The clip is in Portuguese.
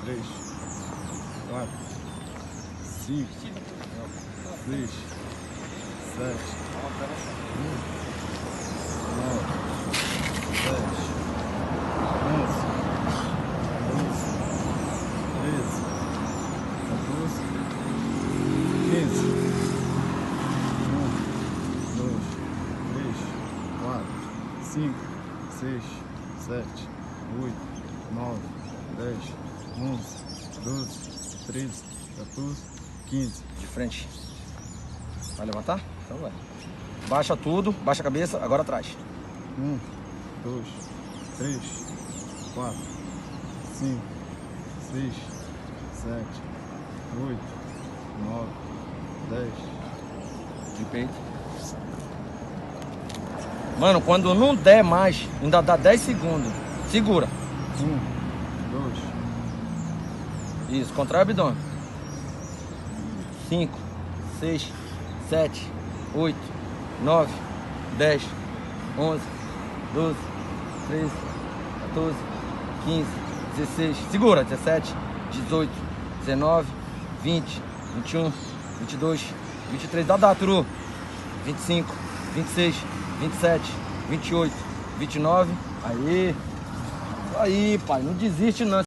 3, 4, 5, 6, 7, 9, 10, 11, 12, 13, 14, 15. 1, 2, 3, 4, 5, 6, 7, 8, 9, 10, 11, 12, 13, 14, 15. De frente. Vai levantar? Então vai. Baixa tudo, baixa a cabeça, agora atrás. 1, 2, 3, 4, 5, 6, 7, 8, 9, 10. De peito. Mano, quando não der mais, ainda dá 10 segundos. Segura. 1, 2. Isso, contrai o abdômen. 5, 6, 7, 8, 9, 10, 11, 12, 13, 14, 15, 16. Segura. 17, 18, 19, 20, 21, 22, 23. Dá, Turu. 25, 26, 27, 28, 29. Aí. Aí, pai. Não desiste, não.